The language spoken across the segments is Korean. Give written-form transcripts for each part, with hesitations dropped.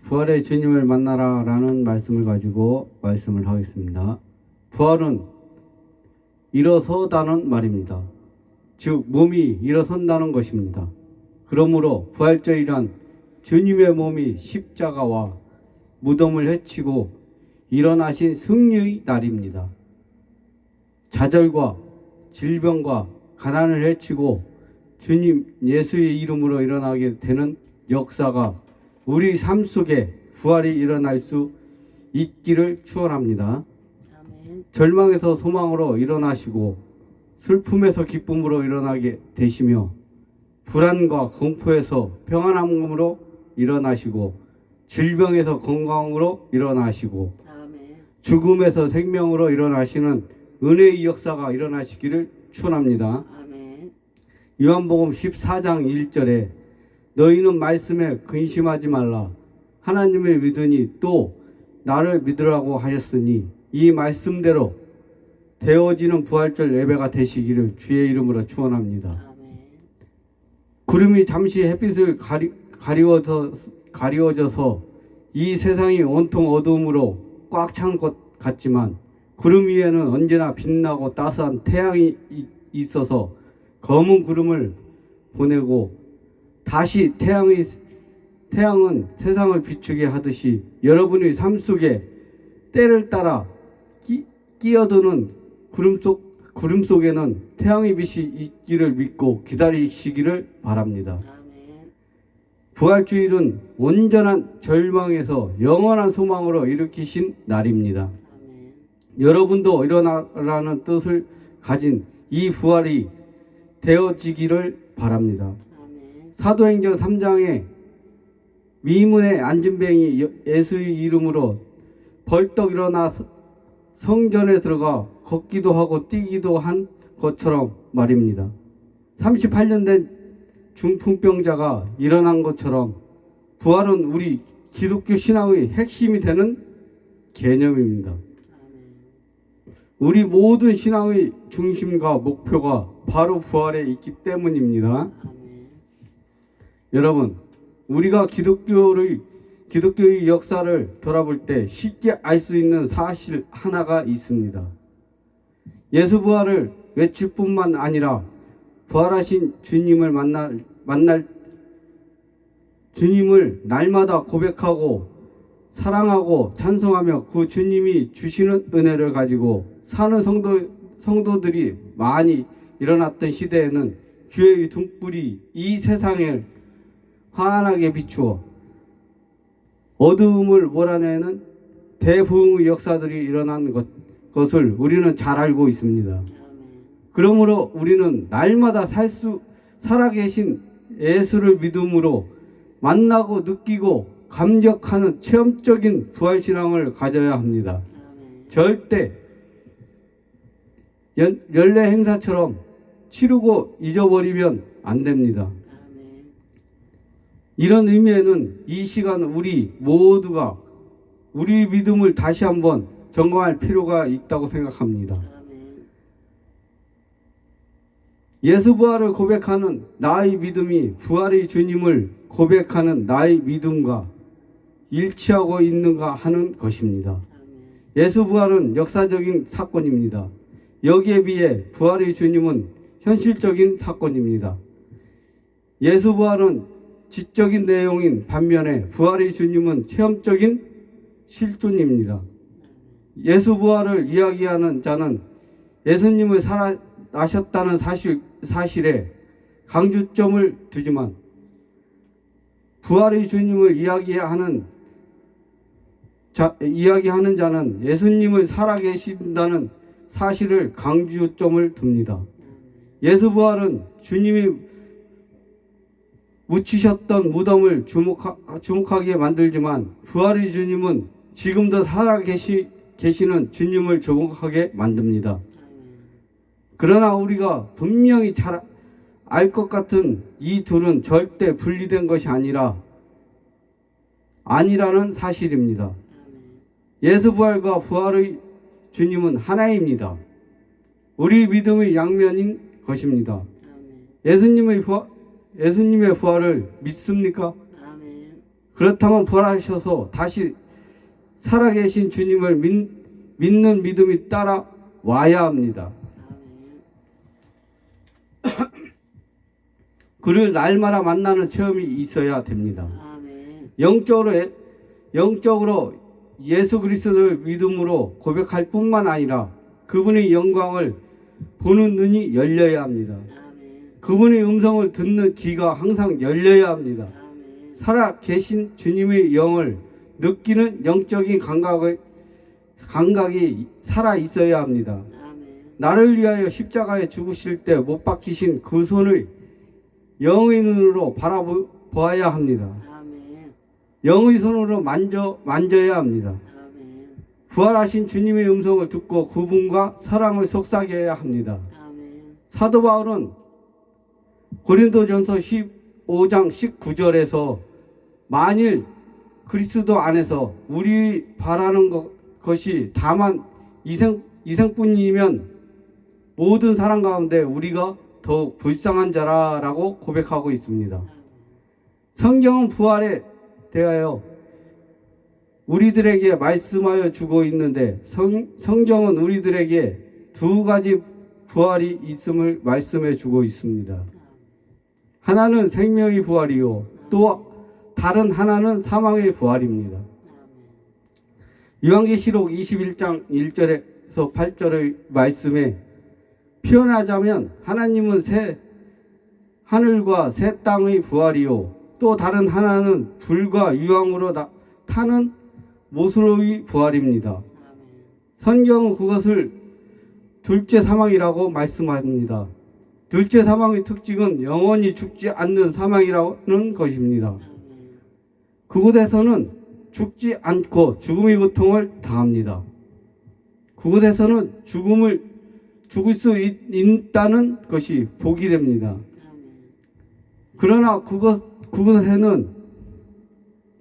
부활의 주님을 만나라 라는 말씀을 가지고 말씀을 하겠습니다. 부활은 일어서다는 말입니다. 즉 몸이 일어선다는 것입니다. 그러므로 부활절이란 주님의 몸이 십자가와 무덤을 헤치고 일어나신 승리의 날입니다. 좌절과 질병과 가난을 헤치고 주님 예수의 이름으로 일어나게 되는 역사가 우리 삶 속에 부활이 일어날 수 있기를 축원합니다. 아멘. 절망에서 소망으로 일어나시고 슬픔에서 기쁨으로 일어나게 되시며 불안과 공포에서 평안함으로 일어나시고 질병에서 건강으로 일어나시고 아멘. 죽음에서 생명으로 일어나시는 은혜의 역사가 일어나시기를 축원합니다. 아멘. 요한복음 14장 1절에 너희는 말씀에 근심하지 말라. 하나님을 믿으니 또 나를 믿으라고 하셨으니 이 말씀대로 되어지는 부활절 예배가 되시기를 주의 이름으로 축원합니다. 아멘. 구름이 잠시 햇빛을 가리워져서 이 세상이 온통 어두움으로 꽉 찬 것 같지만 구름 위에는 언제나 빛나고 따스한 태양이 있어서 검은 구름을 보내고 다시 태양은 세상을 비추게 하듯이 여러분의 삶 속에 때를 따라 끼어드는 구름 속에는 태양의 빛이 있기를 믿고 기다리시기를 바랍니다. 아멘. 부활주일은 온전한 절망에서 영원한 소망으로 일으키신 날입니다. 아멘. 여러분도 일어나라는 뜻을 가진 이 부활이 되어지기를 바랍니다. 아멘. 사도행전 3장에 미문의 안진뱅이 예수의 이름으로 벌떡 일어나 성전에 들어가 걷기도 하고 뛰기도 한 것처럼 말입니다. 38년 된 중풍병자가 일어난 것처럼 부활은 우리 기독교 신앙의 핵심이 되는 개념입니다. 아멘. 우리 모든 신앙의 중심과 목표가 바로 부활에 있기 때문입니다. 아멘. 여러분, 우리가 기독교의 역사를 돌아볼 때 쉽게 알 수 있는 사실 하나가 있습니다. 예수 부활을 외칠 뿐만 아니라 부활하신 주님을 만날 주님을 날마다 고백하고 사랑하고 찬송하며 그 주님이 주시는 은혜를 가지고 사는 성도들이 많이 일어났던 시대에는 교회의 등불이 이 세상을 환하게 비추어 어두움을 몰아내는 대부흥의 역사들이 일어난 것을 우리는 잘 알고 있습니다. 아멘. 그러므로 우리는 날마다 살아계신 예수를 믿음으로 만나고 느끼고 감격하는 체험적인 부활신앙을 가져야 합니다. 아멘. 절대 연례 행사처럼 치르고 잊어버리면 안 됩니다. 아멘. 이런 의미에는 이 시간 우리 모두가 우리 믿음을 다시 한번 점검할 필요가 있다고 생각합니다. 아멘. 예수 부활을 고백하는 나의 믿음이 부활의 주님을 고백하는 나의 믿음과 일치하고 있는가 하는 것입니다. 아멘. 예수 부활은 역사적인 사건입니다. 여기에 비해 부활의 주님은 현실적인 사건입니다. 예수 부활은 지적인 내용인 반면에 부활의 주님은 체험적인 실존입니다. 예수 부활을 이야기하는 자는 예수님을 살아나셨다는 사실에 강조점을 두지만 부활의 주님을 이야기하는 자는 예수님을 살아계신다는 사실을 강조점을 둡니다. 예수 부활은 주님이 묻히셨던 무덤을 주목하게 만들지만 부활의 주님은 지금도 살아계시는 주님을 주목하게 만듭니다. 그러나 우리가 분명히 잘 알 것 같은 이 둘은 절대 분리된 것이 아니라는 사실입니다. 예수 부활과 부활의 주님은 하나입니다. 우리 믿음의 양면인 것입니다. 아멘. 예수님의 부활을 믿습니까? 아멘. 그렇다면 부활하셔서 다시 살아계신 주님을 믿는 믿음이 따라와야 합니다. 아멘. 그를 날마다 만나는 체험이 있어야 됩니다. 아멘. 영적으로 예수 그리스도를 믿음으로 고백할 뿐만 아니라 그분의 영광을 보는 눈이 열려야 합니다. 아멘. 그분의 음성을 듣는 귀가 항상 열려야 합니다. 아멘. 살아 계신 주님의 영을 느끼는 영적인 감각이 살아 있어야 합니다. 아멘. 나를 위하여 십자가에 죽으실 때 못 박히신 그 손을 영의 눈으로 바라보아야 합니다. 아멘. 영의 손으로 만져야 합니다. 아멘. 부활하신 주님의 음성을 듣고 그분과 사랑을 속삭여야 합니다. 아멘. 사도 바울은 고린도전서 15장 19절에서 만일 그리스도 안에서 우리 바라는 것이 다만 이생뿐이면 모든 사람 가운데 우리가 더욱 불쌍한 자라라고 고백하고 있습니다. 성경은 부활에 대하여 우리들에게 말씀하여 주고 있는데 성경은 우리들에게 두 가지 부활이 있음을 말씀해 주고 있습니다. 하나는 생명의 부활이요 또 다른 하나는 사망의 부활입니다. 요한계시록 21장 1절에서 8절의 말씀에 표현하자면 하나님은 새 하늘과 새 땅의 부활이요 또 다른 하나는 불과 유황으로 타는 모습의 부활입니다. 성경은 그것을 둘째 사망이라고 말씀합니다. 둘째 사망의 특징은 영원히 죽지 않는 사망이라는 것입니다. 그곳에서는 죽지 않고 죽음의 고통을 당합니다. 그곳에서는 죽을 수 있다는 것이 복이 됩니다. 그러나 그곳에는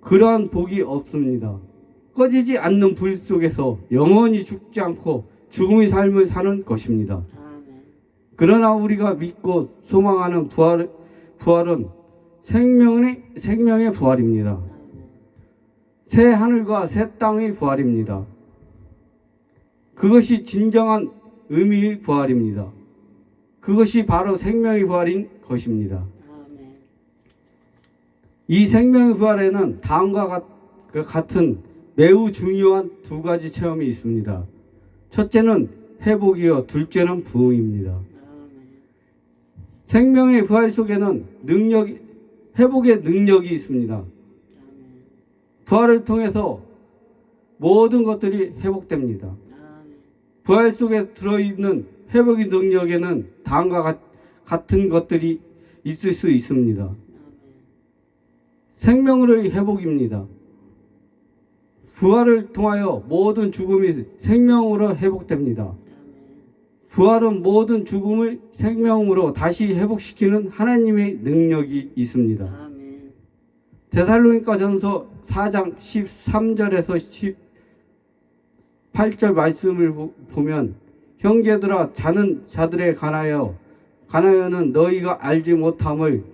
그러한 복이 없습니다. 꺼지지 않는 불 속에서 영원히 죽지 않고 죽음의 삶을 사는 것입니다. 그러나 우리가 믿고 소망하는 부활은 생명의 부활입니다. 새 하늘과 새 땅의 부활입니다. 그것이 진정한 의미의 부활입니다. 그것이 바로 생명의 부활인 것입니다. 이 생명의 부활에는 다음과 같은 매우 중요한 두 가지 체험이 있습니다. 첫째는 회복이요, 둘째는 부흥입니다. 생명의 부활 속에는 회복의 능력이 있습니다. 부활을 통해서 모든 것들이 회복됩니다. 부활 속에 들어있는 회복의 능력에는 다음과 같은 것들이 있을 수 있습니다. 생명으로의 회복입니다. 부활을 통하여 모든 죽음이 생명으로 회복됩니다. 부활은 모든 죽음을 생명으로 다시 회복시키는 하나님의 능력이 있습니다. 데살로니가전서 4장 13절에서 18절 말씀을 보면 형제들아 자는 자들에 관하여는 너희가 알지 못함을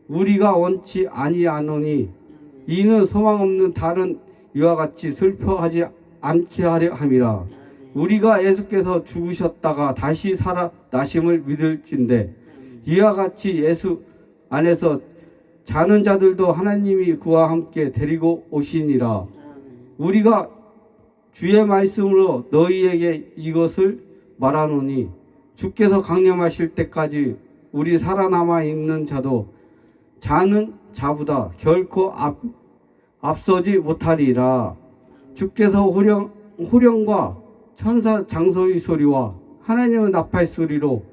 우리가 원치 아니하노니 이는 소망 없는 다른 이와 같이 슬퍼하지 않게 하려 함이라. 우리가 예수께서 죽으셨다가 다시 살아나심을 믿을진대 이와 같이 예수 안에서 자는 자들도 하나님이 그와 함께 데리고 오시니라. 우리가 주의 말씀으로 너희에게 이것을 말하노니 주께서 강림하실 때까지 우리 살아남아 있는 자도 자는 자보다 결코 앞서지 못하리라. 주께서 호령과 천사 장소의 소리와 하나님의 나팔 소리로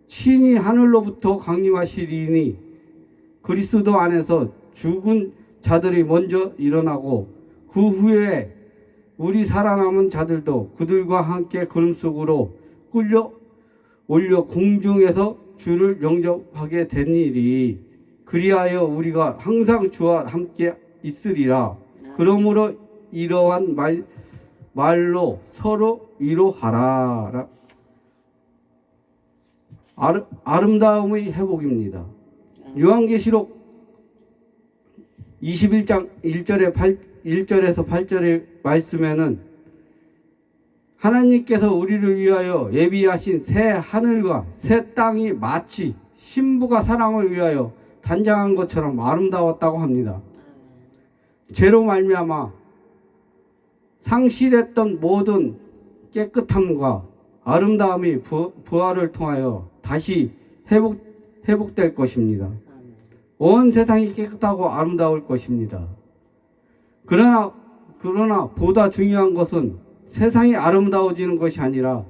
친히 하늘로부터 강림하시리니 그리스도 안에서 죽은 자들이 먼저 일어나고 그 후에 우리 살아남은 자들도 그들과 함께 구름 속으로 끌려 올려 공중에서 주를 영접하게 되니리. 그리하여 우리가 항상 주와 함께 있으리라. 그러므로 이러한 말로 서로 위로하라. 아름다움의 회복입니다. 요한계시록 21장 1절에서 8절의 말씀에는 하나님께서 우리를 위하여 예비하신 새 하늘과 새 땅이 마치 신부가 사랑을 위하여 단장한 것처럼 아름다웠다고 합니다. 죄로 말미암아 상실했던 모든 깨끗함과 아름다움이 부활을 통하여 다시 회복될 것입니다. 온 세상이 깨끗하고 아름다울 것입니다. 그러나 보다 중요한 것은 세상이 아름다워지는 것이 아니라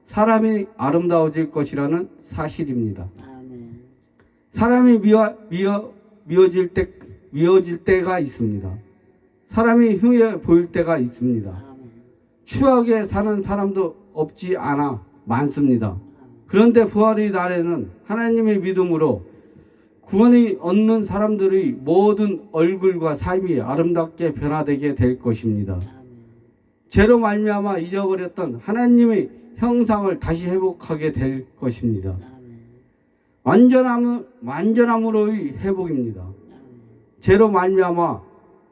사람이 아름다워질 것이라는 사실입니다. 아멘. 사람이 미워질 때가 있습니다. 사람이 흉해 보일 때가 있습니다. 아멘. 추하게 사는 사람도 없지 않아 많습니다. 그런데 부활의 날에는 하나님의 믿음으로 구원을 얻는 사람들의 모든 얼굴과 삶이 아름답게 변화되게 될 것입니다. 아멘. 죄로 말미암아 잊어버렸던 하나님의 형상을 다시 회복하게 될 것입니다. 아멘. 완전함으로의 회복입니다. 아멘. 죄로 말미암아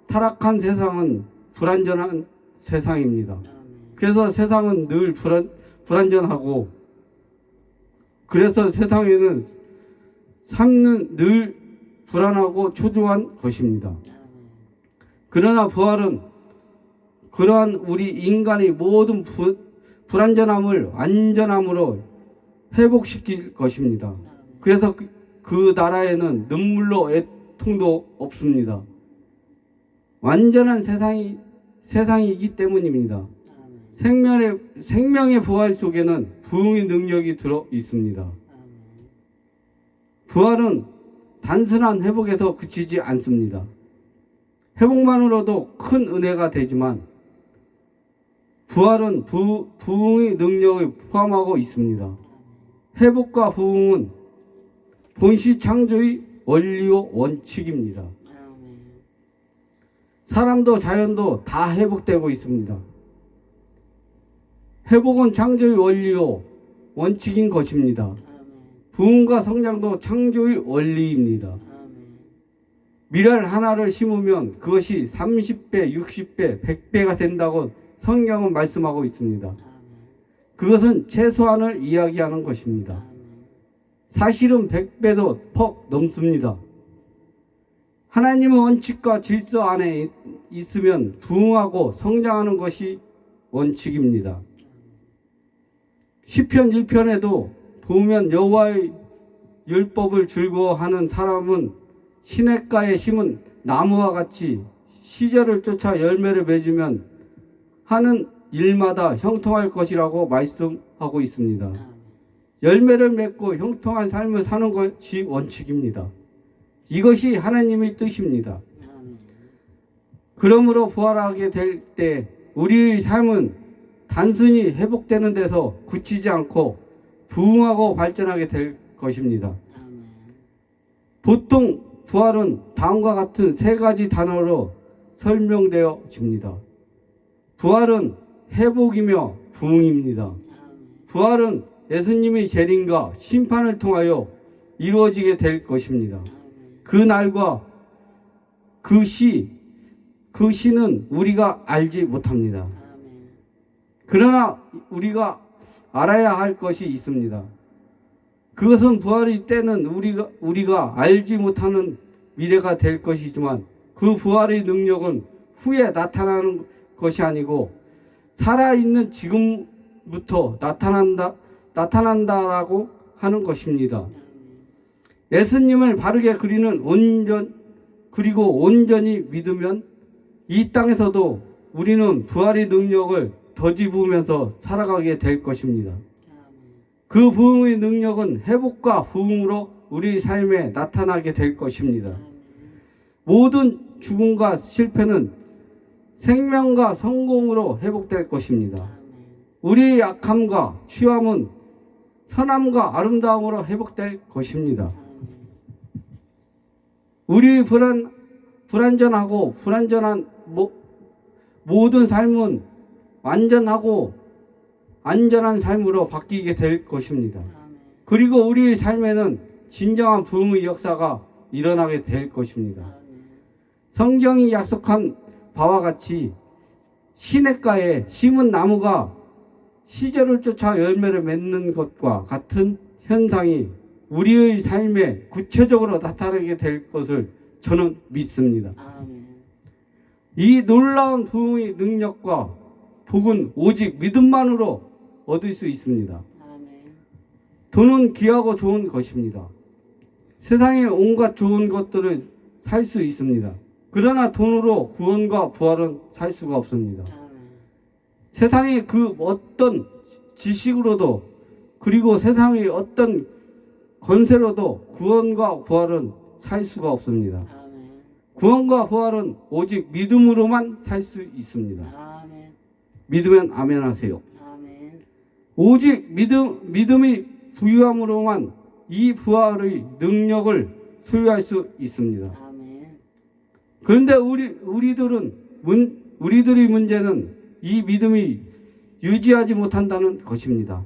타락한 세상은 불완전한 세상입니다. 아멘. 그래서 세상은 늘 불완전하고, 그래서 세상에는 삶은 늘 불안하고 초조한 것입니다. 아멘. 그러나 부활은 그러한 우리 인간의 모든 불완전함을 완전함으로 회복시킬 것입니다. 그래서 그 나라에는 눈물로 애통도 없습니다. 완전한 세상이기 때문입니다. 아멘. 생명의 부활 속에는 부흥의 능력이 들어 있습니다. 아멘. 부활은 단순한 회복에서 그치지 않습니다. 회복만으로도 큰 은혜가 되지만 부활은 부흥의 능력을 포함하고 있습니다. 회복과 부흥은 본시 창조의 원리요 원칙입니다. 아멘. 사람도 자연도 다 회복되고 있습니다. 회복은 창조의 원리요 원칙인 것입니다. 아멘. 부흥과 성장도 창조의 원리입니다. 아멘. 밀알 하나를 심으면 그것이 30배, 60배, 100배가 된다고 성경은 말씀하고 있습니다. 아멘. 그것은 최소한을 이야기하는 것입니다. 아멘. 사실은 100배도 퍽 넘습니다. 하나님의 원칙과 질서 안에 있으면 부흥하고 성장하는 것이 원칙입니다. 시편 1편에도 보면 여호와의 율법을 즐거워하는 사람은 시냇가에 심은 나무와 같이 시절을 쫓아 열매를 맺으면 하는 일마다 형통할 것이라고 말씀하고 있습니다. 아멘. 열매를 맺고 형통한 삶을 사는 것이 원칙입니다. 이것이 하나님의 뜻입니다. 아멘. 그러므로 부활하게 될 때 우리의 삶은 단순히 회복되는 데서 그치지 않고 부흥하고 발전하게 될 것입니다. 아멘. 보통 부활은 다음과 같은 세 가지 단어로 설명되어집니다. 부활은 회복이며 부흥입니다. 아멘. 부활은 예수님의 재림과 심판을 통하여 이루어지게 될 것입니다. 아멘. 그 날과 그 시는 우리가 알지 못합니다. 아멘. 그러나 우리가 알아야 할 것이 있습니다. 그것은 부활의 때는 우리가 알지 못하는 미래가 될 것이지만 그 부활의 능력은 후에 나타나는 것이 아니고 살아있는 지금부터 나타난다라고 하는 것입니다. 예수님을 바르게 그리고 온전히 믿으면 이 땅에서도 우리는 부활의 능력을 덧입으면서 살아가게 될 것입니다. 그 부흥의 능력은 회복과 부흥으로 우리 삶에 나타나게 될 것입니다. 모든 죽음과 실패는 생명과 성공으로 회복될 것입니다. 우리의 약함과 취함은 선함과 아름다움으로 회복될 것입니다. 우리의 불완전하고 불완전한 모든 삶은 완전하고 안전한 삶으로 바뀌게 될 것입니다. 그리고 우리의 삶에는 진정한 부흥의 역사가 일어나게 될 것입니다. 성경이 약속한 바와 같이 시냇가에 심은 나무가 시절을 쫓아 열매를 맺는 것과 같은 현상이 우리의 삶에 구체적으로 나타나게 될 것을 저는 믿습니다. 아멘. 이 놀라운 부흥의 능력과 복은 오직 믿음만으로 얻을 수 있습니다. 아멘. 돈은 귀하고 좋은 것입니다. 세상에 온갖 좋은 것들을 살 수 있습니다. 그러나 돈으로 구원과 부활은 살 수가 없습니다. 아멘. 세상의 그 어떤 지식으로도 그리고 세상의 어떤 권세로도 구원과 부활은 살 수가 없습니다. 아멘. 구원과 부활은 오직 믿음으로만 살 수 있습니다. 아멘. 믿으면 아멘 하세요. 아멘. 오직 믿음이 부유함으로만 이 부활의 능력을 소유할 수 있습니다. 아멘. 그런데 우리들의 문제는 이 믿음이 유지하지 못한다는 것입니다.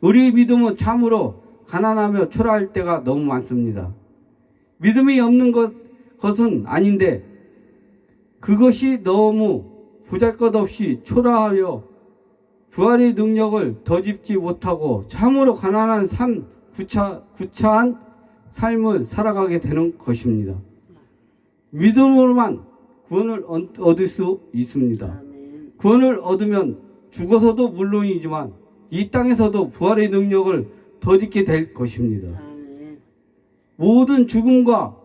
우리의 믿음은 참으로 가난하며 초라할 때가 너무 많습니다. 믿음이 없는 것은 아닌데 그것이 너무 보잘것없이 초라하여 부활의 능력을 더집지 못하고 참으로 가난한 구차한 삶을 살아가게 되는 것입니다. 믿음으로만 구원을 얻을 수 있습니다. 아멘. 구원을 얻으면 죽어서도 물론이지만 이 땅에서도 부활의 능력을 더짓게 될 것입니다. 아멘. 모든 죽음과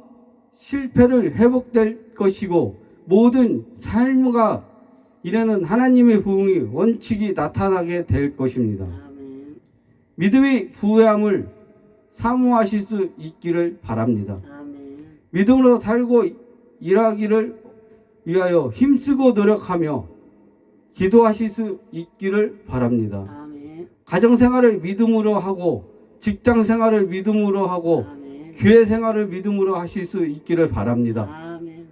실패를 회복될 것이고 모든 삶과 이래는 하나님의 부흥의 원칙이 나타나게 될 것입니다. 아멘. 믿음의 부유함을 사모하실 수 있기를 바랍니다. 아멘. 믿음으로 살고 일하기를 위하여 힘쓰고 노력하며 기도하실 수 있기를 바랍니다. 아멘. 가정생활을 믿음으로 하고 직장생활을 믿음으로 하고 아멘. 교회생활을 믿음으로 하실 수 있기를 바랍니다. 아멘.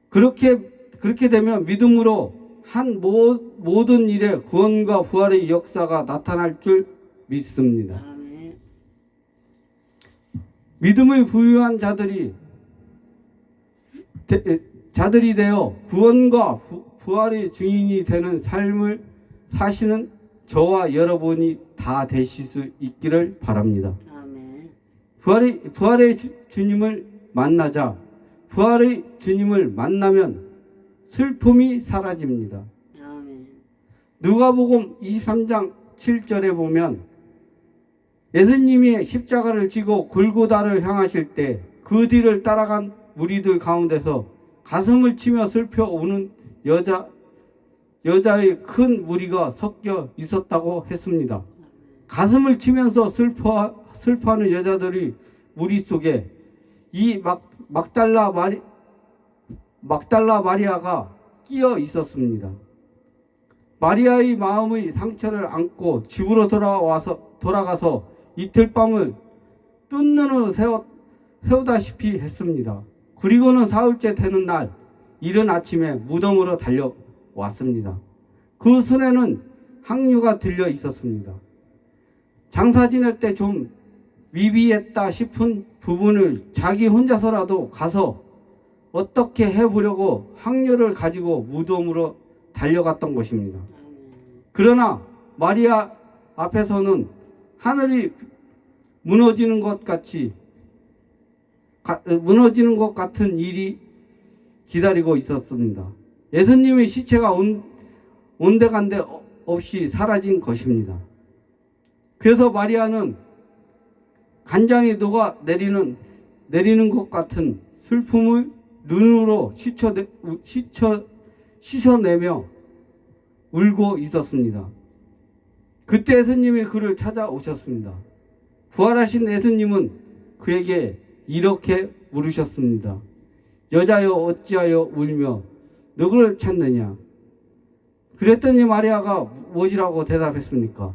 그렇게 되면 믿음으로 한 모든 일에 구원과 부활의 역사가 나타날 줄 믿습니다. 아멘. 믿음을 부유한 자들이 되어 구원과 부활의 증인이 되는 삶을 사시는 저와 여러분이 다 되실 수 있기를 바랍니다. 아멘. 부활의 주님을 만나자. 부활의 주님을 만나면 슬픔이 사라집니다. 아멘. 누가복음 23장 7절에 보면 예수님이 십자가를 지고 골고다를 향하실 때 그 뒤를 따라간 무리들 가운데서 가슴을 치며 슬퍼 우는 여자의 큰 무리가 섞여 있었다고 했습니다. 가슴을 치면서 슬퍼하는 여자들이 무리 속에 이 막달라 마리아가 끼어 있었습니다. 마리아의 마음의 상처를 안고 집으로 돌아가서 이틀 밤을 뜬 눈으로 세우다시피 했습니다. 그리고는 사흘째 되는 날 이른 아침에 무덤으로 달려왔습니다. 그 손에는 항유가 들려 있었습니다. 장사 지낼 때 좀 미비했다 싶은 부분을 자기 혼자서라도 가서 어떻게 해보려고 항유를 가지고 무덤으로 달려갔던 것입니다. 그러나 마리아 앞에서는 하늘이 무너지는 것 같은 일이 기다리고 있었습니다. 예수님의 시체가 온데간데 없이 사라진 것입니다. 그래서 마리아는 간장이 녹아 내리는 것 같은 슬픔을 눈으로 씻어내며 울고 있었습니다. 그때 예수님이 그를 찾아오셨습니다. 부활하신 예수님은 그에게 이렇게 물으셨습니다. 여자여 어찌하여 울며 누구를 찾느냐? 그랬더니 마리아가 무엇이라고 대답했습니까?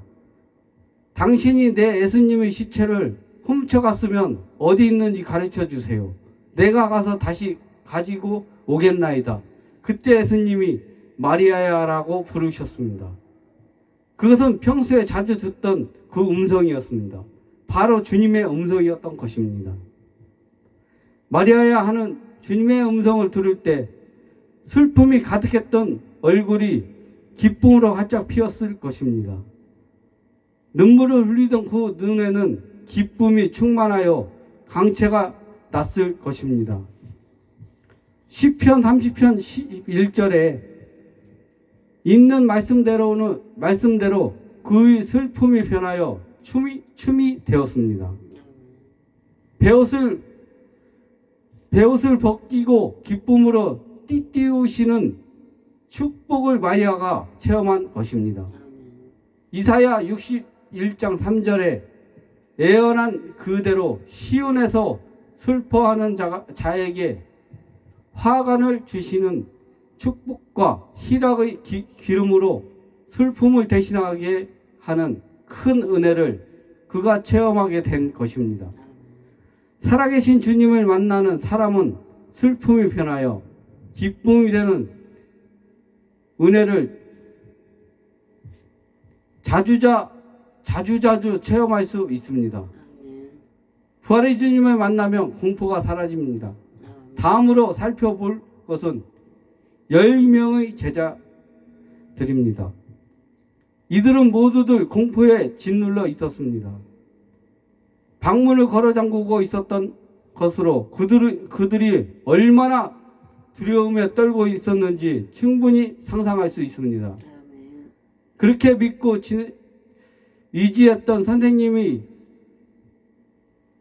당신이 내 예수님의 시체를 훔쳐갔으면 어디 있는지 가르쳐 주세요. 내가 가서 다시 가지고 오겠나이다. 그때 예수님이 마리아야라고 부르셨습니다. 그것은 평소에 자주 듣던 그 음성이었습니다. 바로 주님의 음성이었던 것입니다. 마리아야 하는 주님의 음성을 들을 때 슬픔이 가득했던 얼굴이 기쁨으로 활짝 피었을 것입니다. 눈물을 흘리던 그 눈에는 기쁨이 충만하여 강채가 났을 것입니다. 시편 30편 11절에 있는 말씀대로 그의 슬픔이 변하여 춤이 되었습니다. 배옷을 벗기고 기쁨으로 띠띠우시는 축복을 마리아가 체험한 것입니다. 이사야 61장 3절에 예언한 그대로 시온에서 슬퍼하는 자에게 화관을 주시는 축복과 희락의 기름으로 슬픔을 대신하게 하는 큰 은혜를 그가 체험하게 된 것입니다. 살아계신 주님을 만나는 사람은 슬픔이 변하여 기쁨이 되는 은혜를 자주자주 체험할 수 있습니다. 부활의 주님을 만나면 공포가 사라집니다. 다음으로 살펴볼 것은 10명의 제자들입니다. 이들은 모두들 공포에 짓눌러 있었습니다. 방문을 걸어 잠그고 있었던 것으로 그들이 얼마나 두려움에 떨고 있었는지 충분히 상상할 수 있습니다. 그렇게 믿고 의지했던 선생님이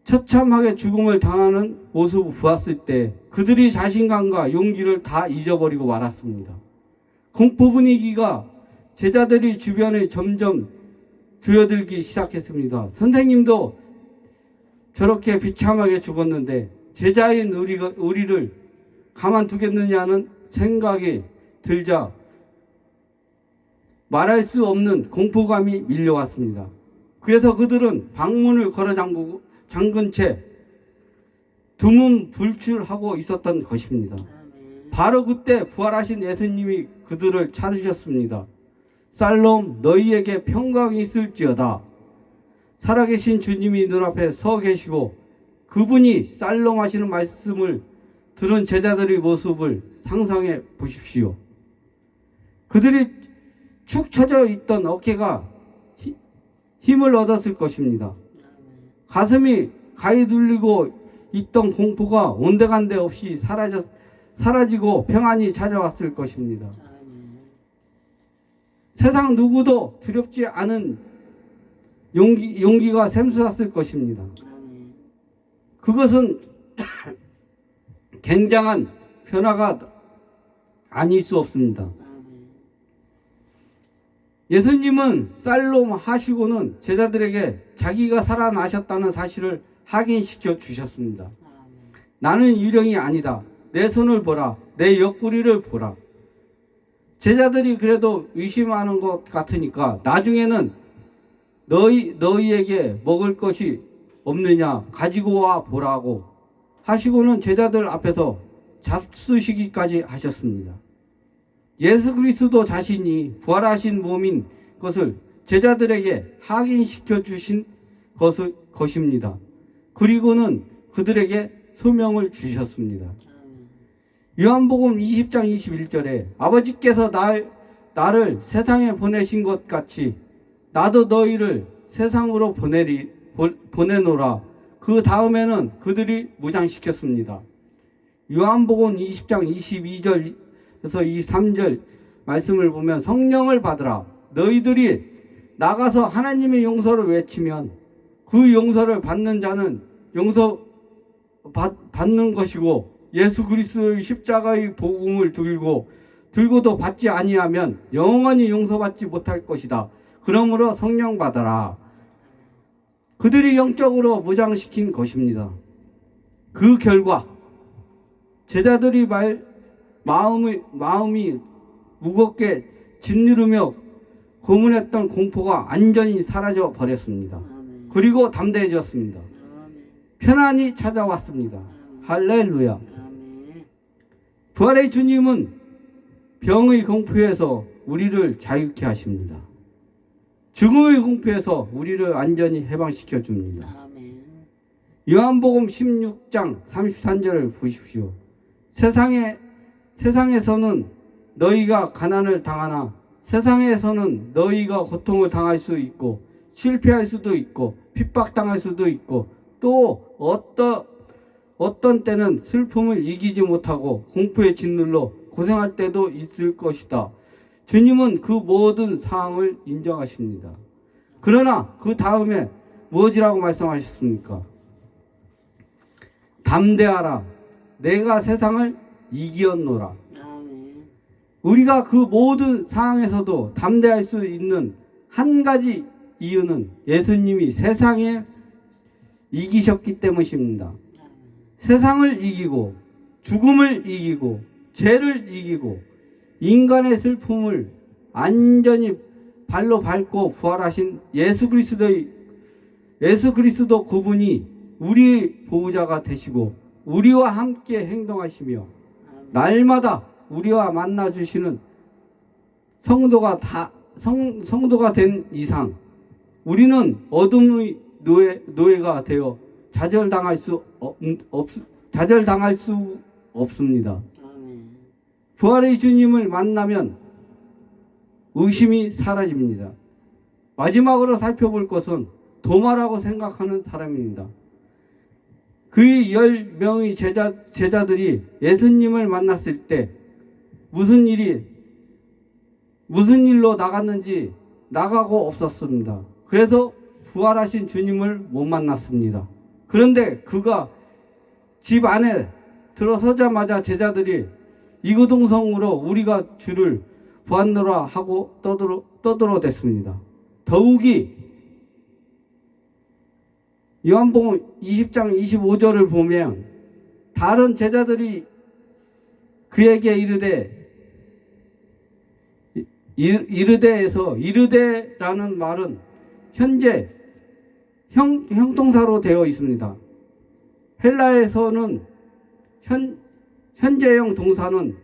처참하게 죽음을 당하는 모습을 보았을 때 그들이 자신감과 용기를 다 잊어버리고 말았습니다. 공포 분위기가 제자들이 주변에 점점 조여들기 시작했습니다. 선생님도 저렇게 비참하게 죽었는데 제자인 우리를 가만두겠느냐는 생각이 들자 말할 수 없는 공포감이 밀려왔습니다. 그래서 그들은 방문을 걸어 잠근 채 두문불출하고 있었던 것입니다. 바로 그때 부활하신 예수님이 그들을 찾으셨습니다. 살롬 너희에게 평강이 있을지어다. 살아계신 주님이 눈앞에 서 계시고 그분이 살롬 하시는 말씀을 들은 제자들의 모습을 상상해 보십시오. 그들이 축 처져 있던 어깨가 힘을 얻었을 것입니다. 가슴이 가히 눌리고 있던 공포가 온데간데 없이 사라지고 평안이 찾아왔을 것입니다. 세상 누구도 두렵지 않은 용기가 샘솟았을 것입니다. 그것은 굉장한 변화가 아닐 수 없습니다. 예수님은 살롬 하시고는 제자들에게 자기가 살아나셨다는 사실을 확인시켜 주셨습니다. 나는 유령이 아니다. 내 손을 보라. 내 옆구리를 보라. 제자들이 그래도 의심하는 것 같으니까 나중에는 너희에게 먹을 것이 없느냐 가지고 와 보라고 하시고는 제자들 앞에서 잡수시기까지 하셨습니다. 예수 그리스도 자신이 부활하신 몸인 것을 제자들에게 확인시켜 주신 것입니다. 그리고는 그들에게 소명을 주셨습니다. 요한복음 20장 21절에 아버지께서 나를 세상에 보내신 것 같이 나도 너희를 세상으로 보내노라. 그 다음에는 그들이 무장시켰습니다. 요한복음 20장 22절에서 23절 말씀을 보면 성령을 받으라. 너희들이 나가서 하나님의 용서를 외치면 그 용서를 받는 자는 받는 것이고 예수 그리스도의 십자가의 복음을 들고도 받지 아니하면 영원히 용서받지 못할 것이다. 그러므로 성령 받아라. 그들이 영적으로 무장시킨 것입니다. 그 결과 제자들이 마음이 무겁게 짓누르며 고문했던 공포가 완전히 사라져 버렸습니다. 그리고 담대해졌습니다. 편안히 찾아왔습니다. 할렐루야. 부활의 주님은 병의 공포에서 우리를 자유케 하십니다. 죽음의 공포에서 우리를 완전히 해방시켜 줍니다. 요한복음 16장 33절을 보십시오. 세상에서는 너희가 가난을 당하나 세상에서는 너희가 고통을 당할 수 있고 실패할 수도 있고 핍박당할 수도 있고 또 어떤 때는 슬픔을 이기지 못하고 공포에 짓눌러 고생할 때도 있을 것이다. 주님은 그 모든 상황을 인정하십니다. 그러나 그 다음에 무엇이라고 말씀하셨습니까? 담대하라. 내가 세상을 이기었노라. 아멘. 우리가 그 모든 상황에서도 담대할 수 있는 한 가지 이유는 예수님이 세상에 이기셨기 때문입니다. 세상을 이기고 죽음을 이기고 죄를 이기고 인간의 슬픔을 완전히 발로 밟고 부활하신 예수 그리스도 그분이 우리 보호자가 되시고 우리와 함께 행동하시며 날마다 우리와 만나 주시는 성도가 된 이상 우리는 어둠의 노예가 되어 좌절당할 수 없습니다. 아멘. 부활의 주님을 만나면 의심이 사라집니다. 마지막으로 살펴볼 것은 도마라고 생각하는 사람입니다. 그의 10명의 제자들이 예수님을 만났을 때 무슨 일로 나갔는지 나가고 없었습니다. 그래서 부활하신 주님을 못 만났습니다. 그런데 그가 집 안에 들어서자마자 제자들이 이구동성으로 우리가 주를 보았노라 하고 떠들어댔습니다. 더욱이 요한복음 20장 25절을 보면 다른 제자들이 그에게 이르되라는 말은 현재 형동사로 되어 있습니다. 헬라에서는 현재형 동사는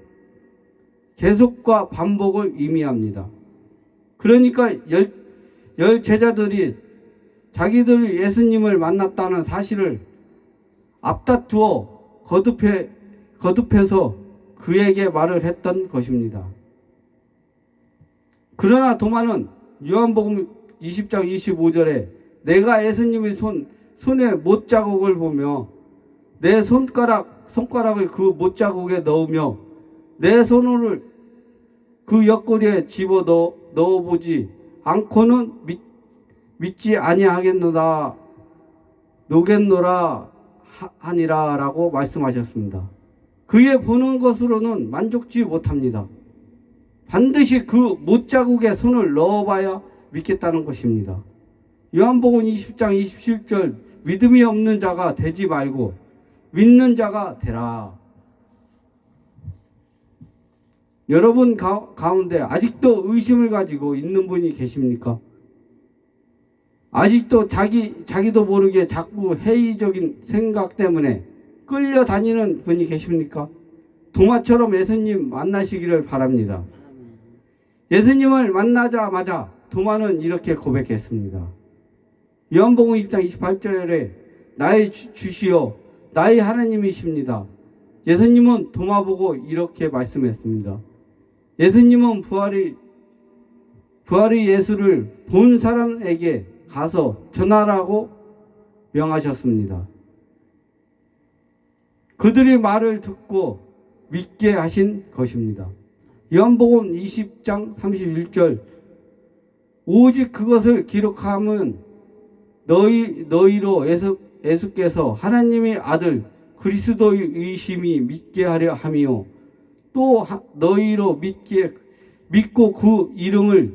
계속과 반복을 의미합니다. 그러니까 열 제자들이 자기들이 예수님을 만났다는 사실을 앞다투어 거듭해서 그에게 말을 했던 것입니다. 그러나 도마는 요한복음 20장 25절에 내가 예수님의 손에 못자국을 보며 내 손가락을 그 못자국에 넣으며 내 손을 그 옆구리에 집어 넣어보지 않고는 믿지 아니하겠노라 노겠노라 하니라 라고 말씀하셨습니다. 그의 보는 것으로는 만족지 못합니다. 반드시 그 못자국에 손을 넣어봐야 믿겠다는 것입니다. 요한복음 20장 27절 믿음이 없는 자가 되지 말고 믿는 자가 되라. 여러분 가운데 아직도 의심을 가지고 있는 분이 계십니까? 아직도 자기도 모르게 자꾸 회의적인 생각 때문에 끌려다니는 분이 계십니까? 도마처럼 예수님 만나시기를 바랍니다. 예수님을 만나자마자 도마는 이렇게 고백했습니다. 요한복음 20장 28절에 나의 주시여 나의 하나님이십니다. 예수님은 도마 보고 이렇게 말씀했습니다. 예수님은 부활의 예수를 본 사람에게 가서 전하라고 명하셨습니다. 그들의 말을 듣고 믿게 하신 것입니다. 요한복음 20장 31절 오직 그것을 기록하면 너희로 예수께서 하나님의 아들 그리스도의 의심이 믿게 하려 함이요 또 너희로 믿고 그 이름을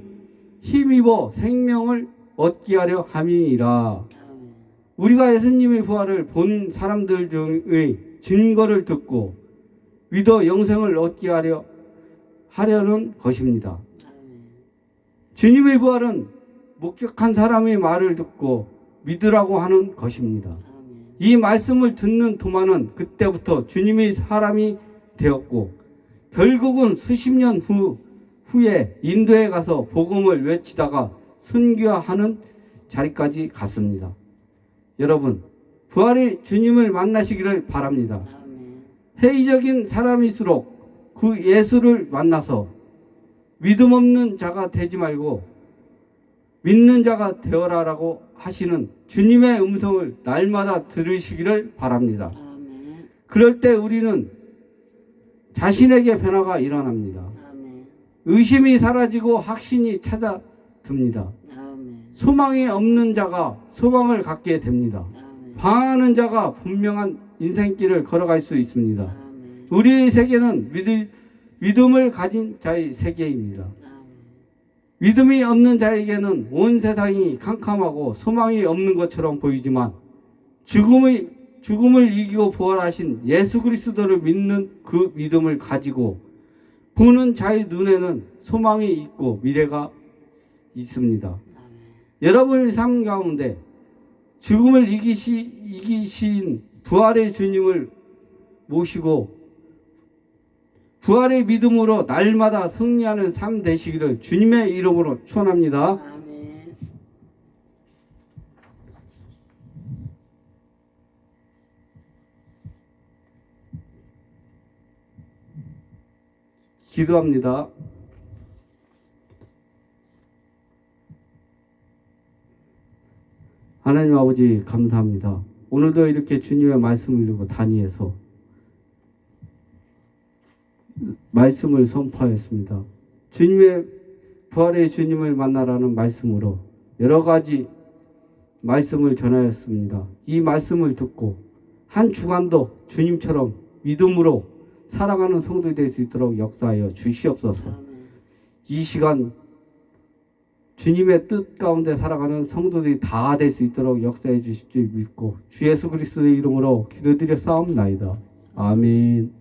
힘입어 생명을 얻게 하려 함이니라. 우리가 예수님의 부활을 본 사람들 중의 증거를 듣고 믿어 영생을 얻게 하려는 것입니다. 주님의 부활은 목격한 사람의 말을 듣고 믿으라고 하는 것입니다. 이 말씀을 듣는 도마는 그때부터 주님의 사람이 되었고 결국은 수십 년 후에 인도에 가서 복음을 외치다가 순교하는 자리까지 갔습니다. 여러분, 부활의 주님을 만나시기를 바랍니다. 아멘. 회의적인 사람일수록 그 예수를 만나서 믿음 없는 자가 되지 말고 믿는 자가 되어라라고 하시는 주님의 음성을 날마다 들으시기를 바랍니다. 아멘. 그럴 때 우리는 자신에게 변화가 일어납니다. 아멘. 의심이 사라지고 확신이 찾아듭니다. 아멘. 소망이 없는 자가 소망을 갖게 됩니다. 아멘. 방황하는 자가 분명한 인생길을 걸어갈 수 있습니다. 아멘. 우리의 세계는 믿음을 가진 자의 세계입니다. 아멘. 믿음이 없는 자에게는 온 세상이 캄캄하고 소망이 없는 것처럼 보이지만 죽음을 이기고 부활하신 예수 그리스도를 믿는 그 믿음을 가지고 보는 자의 눈에는 소망이 있고 미래가 있습니다. 아멘. 여러분의 삶 가운데 죽음을 이기신 부활의 주님을 모시고 부활의 믿음으로 날마다 승리하는 삶 되시기를 주님의 이름으로 축원합니다. 아멘. 기도합니다. 하나님 아버지 감사합니다. 오늘도 이렇게 주님의 말씀을 들고 단위에서 말씀을 선포하였습니다. 주님의 부활의 주님을 만나라는 말씀으로 여러 가지 말씀을 전하였습니다. 이 말씀을 듣고 한 주간도 주님처럼 믿음으로 살아가는 성도가 될 수 있도록 역사하여 주시옵소서. 아멘. 이 시간 주님의 뜻 가운데 살아가는 성도들이 다 될 수 있도록 역사해 주실 줄 믿고 주 예수 그리스도의 이름으로 기도드려 싸움나이다. 아멘.